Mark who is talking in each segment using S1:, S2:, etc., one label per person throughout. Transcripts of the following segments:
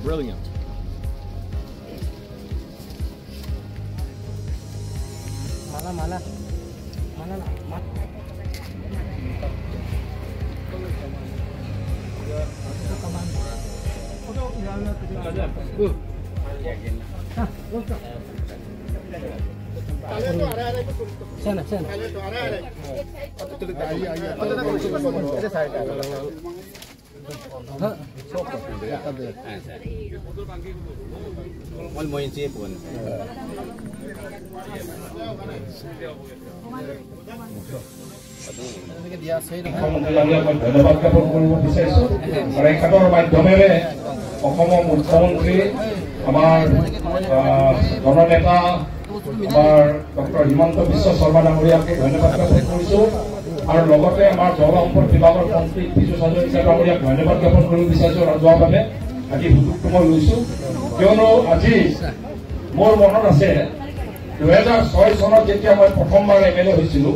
S1: Brilliant.
S2: Mana sana.
S3: ধন্যবাদ জ্ঞাপন কৰিব বিচাৰিছোঁ আৰু এই খাটৰ মাধ্যমেৰে অসমৰ মুখ্যমন্ত্ৰী আমাৰ জননেতা আমাৰ ডক্টৰ হিমন্ত বিশ্ব শৰ্মা ডাঙৰীয়াকে ধন্যবাদ জ্ঞাপন কৰিছোঁ আৰু লগতে আমাৰ জল সম্পদ বিভাগৰ মন্ত্ৰী পীযুষ হাজৰিকা ডাঙৰীয়াক ধন্যবাদ জ্ঞাপন কৰিব বিচাৰিছোঁ ৰাজহুৱা বাবে আজি সুযোগটো মই লৈছোঁ কিয়নো আজি মোৰ মনত আছে 2006 চনত যেতিয়া মই প্ৰথমবাৰ MLA হৈছিলোঁ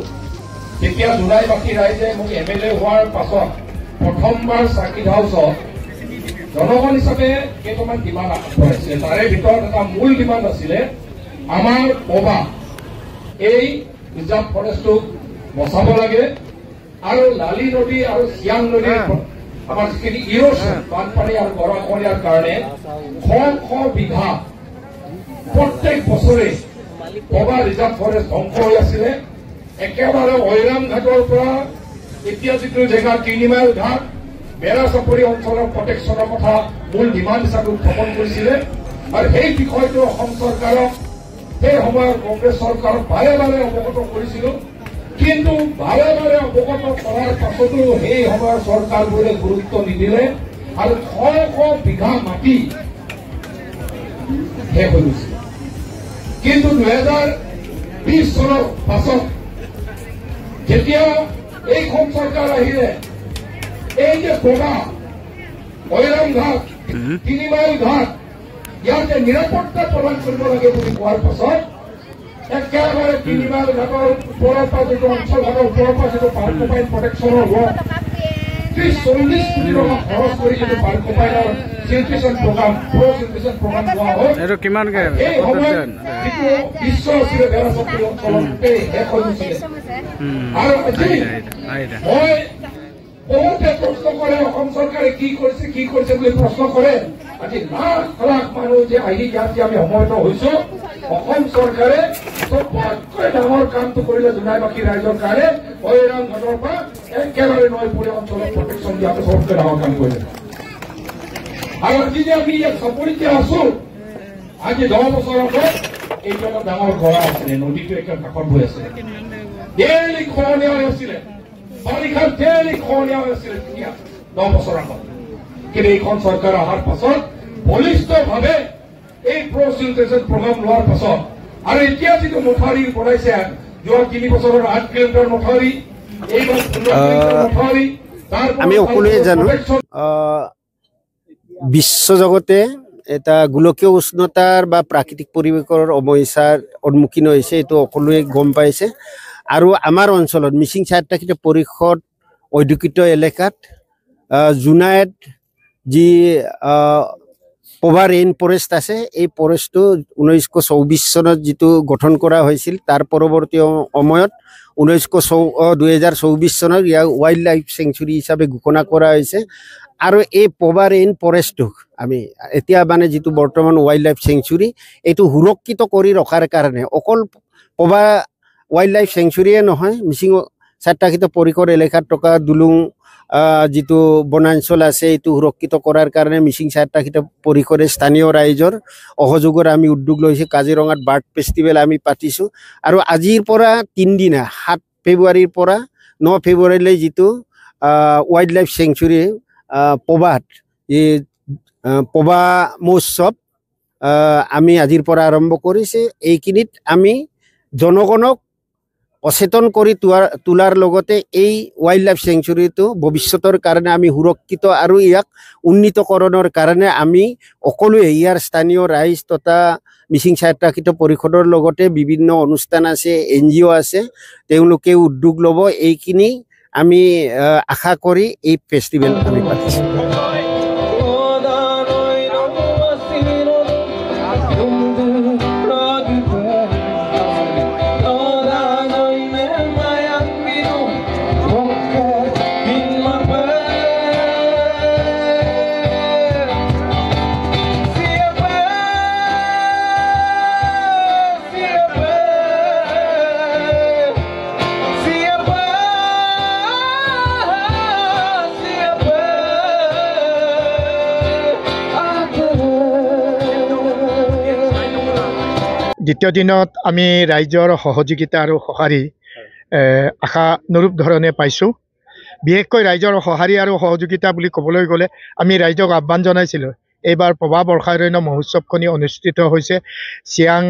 S3: তেতিয়া জোনাইবাসী ৰাইজে মোক MLA হোৱাৰ পাছত প্ৰথমবাৰ চাৰ্কিট হাউচত জনগণ হিচাপে কেইটামান ডিমাণ্ড আগবঢ়াইছিলে তাৰে ভিতৰত এটা মূল ডিমাণ্ড আছিলে আমাৰ পবা এই ৰিজাৰ্ভ ফৰেষ্টটোক বচাব লাগে আৰু লালি নদী আৰু চিয়াং নদীৰ আমাৰ যিখিনি ইৰোশ্যন বানপানী আৰু গৰাখহনীয়াৰ কাৰণে শ বিঘা প্ৰত্যেক বছৰে পবা ৰিজাৰ্ভ ফৰেষ্ট ধ্বংস হৈ আছিলে একেবাৰে ঐৰাম ঘাটৰ পৰা এতিয়া যিটো জেগা 3 মাইল ঘাট বেৰা চাপৰি অঞ্চলৰ প্ৰটেকশ্যনৰ কথা মূল ডিমাণ্ড হিচাপে উত্থাপন কৰিছিলে আৰু সেই বিষয়টো অসম চৰকাৰক সেই সময়ৰ কংগ্ৰেছ চৰকাৰক বাৰে বাৰে অৱগত কৰিছিলোঁ কিন্তু বাৰে বাৰে অৱগত কৰাৰ পাছতো সেই সময়ৰ চৰকাৰবোৰে গুৰুত্ব নিদিলে আৰু শ বিঘা মাটি শেষ হৈ গৈছিল কিন্তু 2020 চনৰ পাছত যেতিয়া এইখন চৰকাৰ আহিলে এই যে পবা ঐৰাম ঘাট 3 মাইল ঘাট ইয়াতে নিৰাপত্তা প্ৰদান কৰিব লাগে বুলি কোৱাৰ পাছত একেবাৰে 3 মাইল ঘাটৰ ওপৰৰ পৰা যিটো অঞ্চলভাগৰ ওপৰৰ পৰা যিটো পাৰ্কোপাইন প্ৰটেকশ্যনৰ ৱৰ্ক 30-40 কোটি টকা খৰচ কৰি যিটো পাৰ্কোপাইনৰ চিলট্ৰেশ্যন প্ৰগ্ৰাম লোৱা হ'ল এই সময়ত যিটো বিশ্ব আছিলে বেৰা চাপৰি অঞ্চলত শেষ হৈ গৈছিলে আৰু আজি মই বহুতে প্ৰশ্ন কৰে অসম চৰকাৰে কি কৰিছে বুলি প্ৰশ্ন কৰে আজি লাখ লাখ মানুহ যে আহি ইয়াত যে আমি সমবেত হৈছো অসম চৰকাৰে চবতকৈ ডাঙৰ কামটো কৰিলে জোনাইবাসী ৰাইজৰ কাৰণে ঐৰাম ঘাটৰ পৰা একেবাৰে নৈপৰীয়া অঞ্চলত প্ৰটেকশ্যন দিয়াটো চবতকৈ ডাঙৰ কাম কৰিলে আৰু আজি যে আমি ইয়াত চাপৰিতে আছো আজি 10 বছৰ আগত এইটো এটা ডাঙৰ গৰা আছিলে নদীটো একে কাষত বৈ আছিলে ডেইলি খহনীয়া হৈ আছিলে বাৰিষাৰ ডেইলি খহনীয়া হৈ আছিলে 10 বছৰ আগত কিন্তু এইখন চৰকাৰ অহাৰ পাছত বলিষ্ঠভাৱে এই প্ৰচিলট্ৰেশ্যন প্ৰগ্ৰাম লোৱাৰ পাছত আৰু এতিয়া যিটো মথাউৰি বনাইছে যোৱা 3 বছৰৰ 8 কিলোমিটাৰ মথাউৰি এইবাৰ 15 কিলোমিটাৰ মথাউৰি
S4: আমি সকলোৱে জানো বিশ্বজগতে এটা গোলকীয় উষ্ণতাৰ বা প্ৰাকৃতিক পৰিৱেশৰ সমস্যাৰ সন্মুখীন হৈছে এইটো সকলোৱে গম পাইছে আৰু আমাৰ অঞ্চলত মিচিং স্বায়ত্তশাসিত পৰিষদ অধিকৃত এলেকাত জোনাইত যি পবা ৰেইন ফৰেষ্ট আছে এই ফৰেষ্টটো 1924 চনত যিটো গঠন কৰা হৈছিল তাৰ পৰৱৰ্তী সময়ত 2024 চনত ইয়াক ৱাইল্ড লাইফ চেংচুৰী হিচাপে ঘোষণা কৰা হৈছে আৰু এই পবা ৰেইন ফৰেষ্টটোক আমি এতিয়া মানে যিটো বৰ্তমান ৱাইল্ড লাইফ চেংচুৰী এইটো সুৰক্ষিত কৰি ৰখাৰ কাৰণে অকল পবা ৱাইল্ড লাইফ চেংচুৰীয়ে নহয় মিচিং স্বায়ত্তশাসিত পৰিষদ এলেকাত থকা দুলুং যিটো বনাঞ্চল আছে এইটো সুৰক্ষিত কৰাৰ কাৰণে মিচিং স্বায়ত্তশাসিত পৰিষদে স্থানীয় ৰাইজৰ অহযোগৰ আমি উদ্যোগ লৈছে কাজিৰঙাত বাৰ্ড ফেষ্টিভেল আমি পাতিছোঁ আৰু আজিৰ পৰা 3 দিনা 7 ফেব্ৰুৱাৰীৰ পৰা 9 ফেব্ৰুৱাৰীলৈ যিটো ৱাইল্ড লাইফ চেংচুৰী পবাত এই পবা মহোৎসৱ আমি আজিৰ পৰা আৰম্ভ কৰিছে এইখিনিত আমি জনগণক অচেতন কৰি তোলাৰ লগতে এই ৱাইল্ড লাইফ চেংচুৰীটো ভৱিষ্যতৰ কাৰণে আমি সুৰক্ষিত আৰু ইয়াক উন্নীতকৰণৰ কাৰণে আমি সকলোৱে ইয়াৰ স্থানীয় ৰাইজ তথা মিচিং স্বায়ত্তশাসিত পৰিষদৰ লগতে বিভিন্ন অনুষ্ঠান আছে, NGO আছে, তেওঁলোকে উদ্যোগ ল'ব। এইখিনি আমি আশা কৰি এই ফেষ্টিভেল আমি পাতিছোঁ।
S5: দ্বিতীয় দিনত আমি ৰাইজৰ সহযোগিতা আৰু সঁহাৰি আশানুৰূপ ধৰণে পাইছোঁ। বিশেষকৈ ৰাইজৰ সঁহাৰি আৰু সহযোগিতা বুলি ক'বলৈ গ'লে আমি ৰাইজক আহ্বান জনাইছিলোঁ। এইবাৰ প্ৰভা বৰ্ষাৰণ্য মহোৎসৱখনি অনুষ্ঠিত হৈছে চিয়াং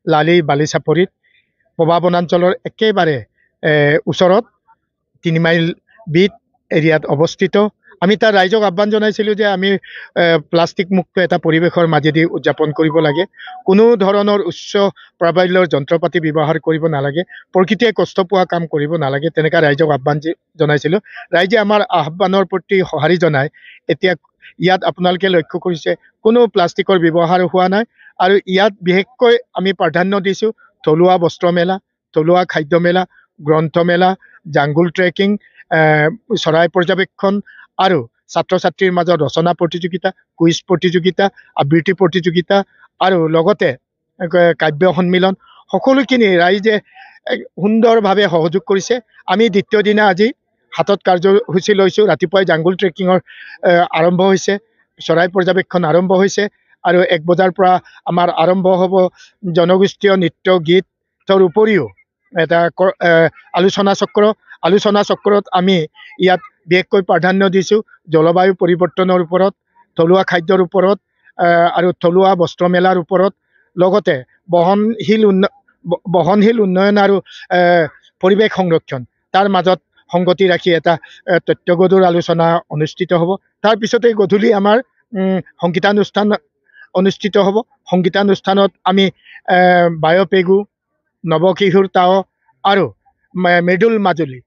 S5: লালি বালিচাপৰিত, প্ৰভা বনাঞ্চলৰ একেবাৰে ওচৰত 3 মাইল বিট এৰিয়াত অৱস্থিত। আমি তাৰ ৰাইজক আহ্বান জনাইছিলোঁ যে আমি প্লাষ্টিক মুক্ত এটা পৰিৱেশৰ মাজেদি উদযাপন কৰিব লাগে, কোনো ধৰণৰ উচ্চ প্ৰাবল্যৰ যন্ত্ৰপাতি ব্যৱহাৰ কৰিব নালাগে, প্ৰকৃতিয়ে কষ্ট পোৱা কাম কৰিব নালাগে, তেনেকুৱা ৰাইজক আহ্বান জনাইছিলোঁ। ৰাইজে আমাৰ আহ্বানৰ প্ৰতি সঁহাৰি জনাই এতিয়া ইয়াত আপোনালোকে লক্ষ্য কৰিছে কোনো প্লাষ্টিকৰ ব্যৱহাৰ হোৱা নাই। আৰু ইয়াত বিশেষকৈ আমি প্ৰাধান্য দিছোঁ থলুৱা বস্ত্ৰমেলা, থলুৱা খাদ্যমেলা, গ্ৰন্থমেলা, জাংগুল ট্ৰেকিং, চৰাই পৰ্যবেক্ষণ আৰু ছাত্ৰ ছাত্ৰীৰ মাজত ৰচনা প্ৰতিযোগিতা, কুইজ প্ৰতিযোগিতা, আবৃত্তি প্ৰতিযোগিতা আৰু লগতে কাব্য সন্মিলন, সকলোখিনি ৰাইজে সুন্দৰভাৱে সহযোগ কৰিছে। আমি দ্বিতীয় দিনা আজি হাতত কাৰ্যসূচী লৈছোঁ। ৰাতিপুৱাই জাংগুল ট্ৰেকিঙৰ আৰম্ভ হৈছে, চৰাই পৰ্যবেক্ষণ আৰম্ভ হৈছে আৰু 1 বজাৰ পৰা আমাৰ আৰম্ভ হ'ব জনগোষ্ঠীয় নৃত্য গীতৰ উপৰিও এটা আলোচনা চক্ৰত আমি ইয়াত বিশেষকৈ প্ৰাধান্য দিছোঁ জলবায়ু পৰিৱৰ্তনৰ ওপৰত, থলুৱা খাদ্যৰ ওপৰত আৰু থলুৱা বস্ত্ৰমেলাৰ ওপৰত, লগতে বহনশীল উন্নয়ন আৰু পৰিৱেশ সংৰক্ষণ তাৰ মাজত সংগতি ৰাখি এটা তথ্যগধুৰ আলোচনা অনুষ্ঠিত হ'ব। তাৰপিছতে গধূলি আমাৰ সংগীতানুষ্ঠান অনুষ্ঠিত হ'ব। সংগীতানুষ্ঠানত আমি বায়'পেগু, নৱকিশোৰ তাও আৰু মেডুল মাজুলী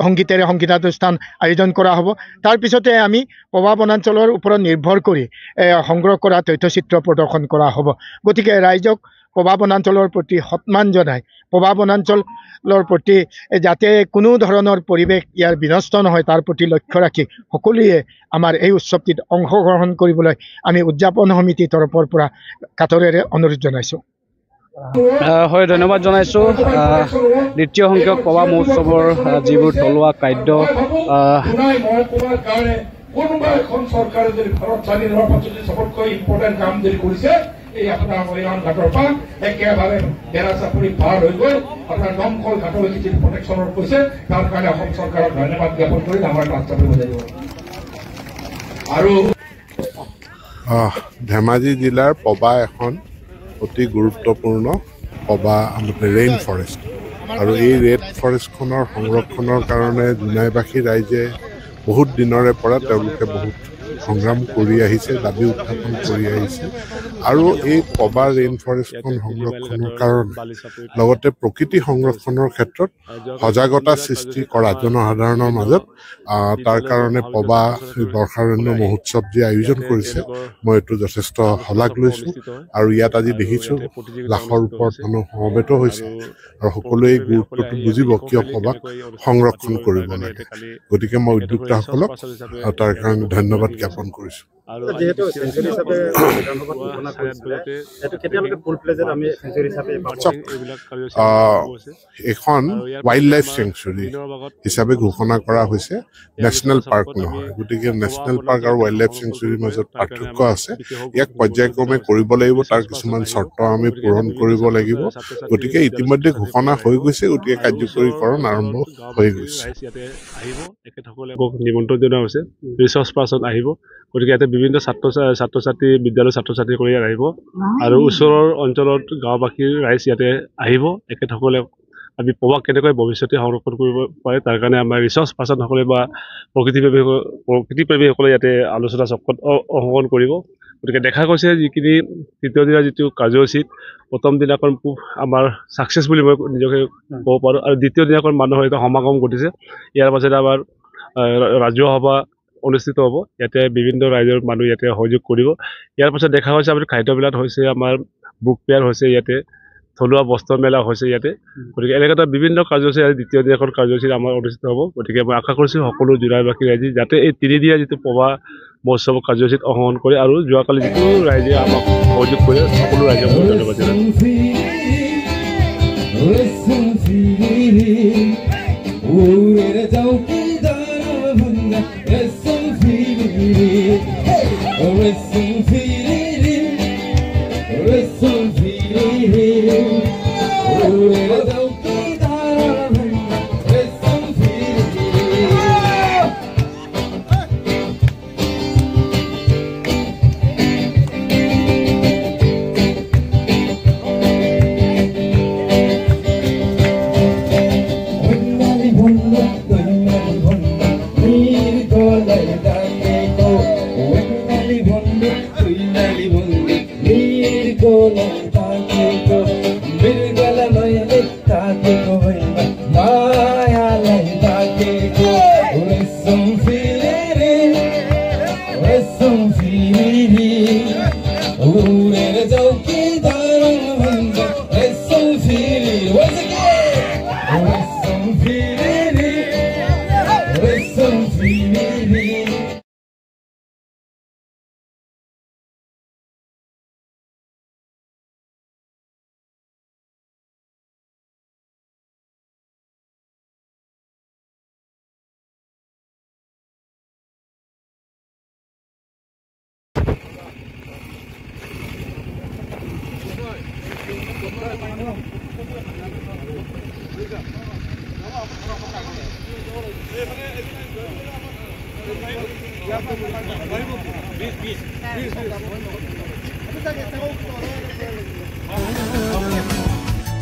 S5: সংগীতেৰে সংগীতানুষ্ঠান আয়োজন কৰা হ'ব। তাৰপিছতে আমি প্ৰভা বনাঞ্চলৰ ওপৰত নিৰ্ভৰ কৰি সংগ্ৰহ কৰা তথ্যচিত্ৰ প্ৰদৰ্শন কৰা হ'ব। গতিকে ৰাইজক প্ৰভা বনাঞ্চলৰ প্ৰতি সন্মান জনাই, প্ৰভা বনাঞ্চলৰ প্ৰতি যাতে কোনো ধৰণৰ পৰিৱেশ ইয়াৰ বিনষ্ট নহয় তাৰ প্ৰতি লক্ষ্য ৰাখি সকলোৱে আমাৰ এই উৎসৱটিত অংশগ্ৰহণ কৰিবলৈ আমি উদযাপন সমিতিৰ তৰফৰ পৰা কাতৰেৰে অনুৰোধ জনাইছোঁ।
S1: হয়, ধন্যবাদ জনাইছোঁ। দ্বিতীয় সংখ্যক প্ৰভা মহোৎসৱৰ যিবোৰ থলুৱা খাদ্য
S3: কোনোবা এখন চৰকাৰে যদি ঘৰত স্বাধীন হোৱাৰ পাছত যদি চবতকৈ ইম্পৰ্টেণ্ট কাম যদি কৰিছে এই আপোনাৰ মৰিগাঁও ঘাটৰ পৰা একেবাৰে বেৰা চাপৰি পাৰ হৈ গৈ আপোনাৰ দমকল ঘাটৰ যিটো প্ৰটেকশ্যনৰ কৈছে তাৰ কাৰণে অসম চৰকাৰক ধন্যবাদ জ্ঞাপন কৰি ডাঙৰ ৰাস্তাটো বজাই দিব। আৰু
S6: ধেমাজি জিলাৰ প্ৰভা এখন অতি গুৰুত্বপূৰ্ণ প্ৰভা ৰেইন ফৰেষ্ট, আৰু এই ৰেইন ফৰেষ্টখনৰ সংৰক্ষণৰ কাৰণে জোনাইবাসী ৰাইজে বহুত দিনৰে পৰা তেওঁলোকে বহুত সংগ্ৰাম কৰি আহিছে, দাবী উত্থাপন কৰি আহিছে। আৰু এই প্ৰভা ৰেইন ফৰেষ্টখন সংৰক্ষণৰ কাৰণে লগতে প্ৰকৃতি সংৰক্ষণৰ ক্ষেত্ৰত সজাগতা সৃষ্টি কৰা জনসাধাৰণৰ মাজত, তাৰ কাৰণে প্ৰভা বৰ্ষাৰণ্য মহোৎসৱ যি আয়োজন কৰিছে মই এইটো যথেষ্ট শলাগ লৈছোঁ। আৰু ইয়াত আজি দেখিছোঁ লাখৰ ওপৰত মানুহ সমবেত হৈছে আৰু সকলোৱে এই গুৰুত্বটো বুজিব কিয় প্ৰভাক সংৰক্ষণ কৰিব লাগে। গতিকে মই উদ্যোক্তাসকলক তাৰ কাৰণে ধন্যবাদ জ্ঞাপন কৰিছোঁ। এখন ৱাইল্ড লাইফ চেংচুৰী হিচাপে ঘোষণা কৰা হৈছে, নেশ্যনেল পাৰ্ক নহয়। গতিকে নেশ্যনেল পাৰ্ক আৰু ৱাইল্ড লাইফ চেংচুৰীৰ মাজত পাৰ্থক্য আছে। ইয়াক পৰ্যায়ক্ৰমে কৰিব লাগিব, তাৰ কিছুমান চৰ্ত আমি পূৰণ কৰিব লাগিব। গতিকে ইতিমধ্যে ঘোষণা হৈ গৈছে, গতিকে কাৰ্যকৰীকৰণ আৰম্ভ হৈ গৈছে।
S1: নিমন্ত্ৰণ জনোৱা হৈছে, ৰিচৰ্চ পাৰ্চন আহিব। গতিকে ইয়াতে বিভিন্ন ছাত্ৰ ছাত্ৰী বিদ্যালয়ৰ ছাত্ৰ ছাত্ৰী কৰি আহিব আৰু ওচৰৰ অঞ্চলত গাঁওবাসীৰ ৰাইজ ইয়াতে আহিব। এখেতসকলে
S7: আমি পবাক কেনেকৈ ভৱিষ্যতে সংৰক্ষণ কৰিব পাৰে তাৰ কাৰণে আমাৰ ৰিচাৰ্চ পাৰ্চনসকলে বা প্ৰকৃতিপ্ৰেমীসকলে ইয়াতে আলোচনা চক্ৰত অংশগ্ৰহণ কৰিব। গতিকে দেখা গৈছে যিখিনি তৃতীয় দিনৰ যিটো কাৰ্যসূচীত প্ৰথম দিনাখন আমাৰ ছাকচেছ বুলি মই নিজকে ক'ব পাৰোঁ, আৰু দ্বিতীয় দিনাখন মানুহৰ এটা সমাগম ঘটিছে। ইয়াৰ পাছতে আমাৰ ৰাজহুৱা সভা অনুষ্ঠিত হ'ব, ইয়াতে বিভিন্ন ৰাইজৰ মানুহ ইয়াতে সহযোগ কৰিব। ইয়াৰ পাছত দেখা হৈছে আমাৰ খাদ্যবিলাক হৈছে, আমাৰ বুক ফেয়াৰ হৈছে, ইয়াতে থলুৱা বস্ত্ৰ মেলা হৈছে ইয়াতে। গতিকে এনেকুৱা বিভিন্ন কাৰ্যসূচী দ্বিতীয় দিনাখন কাৰ্যসূচী আমাৰ অনুষ্ঠিত হ'ব। গতিকে মই আশা কৰিছোঁ সকলো জোনাইবাসী ৰাইজে যাতে এই তিনিদিনীয়া যিটো পবা মহোৎসৱ কাৰ্যসূচীত অংশগ্ৰহণ কৰে, আৰু যোৱাকালি যিটো ৰাইজে আমাক সহযোগ কৰে সকলো ৰাইজক মই ধন্যবাদ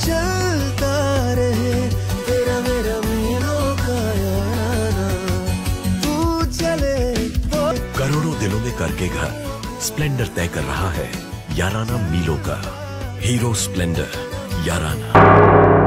S8: चलता रहे तेरा मेरा मीनों का याराना, तू चले करोड़ों दिलों में करके घर स्प्लेंडर तय कर रहा है याराना मीलों का। हीरो स्प्लेंडर याराना।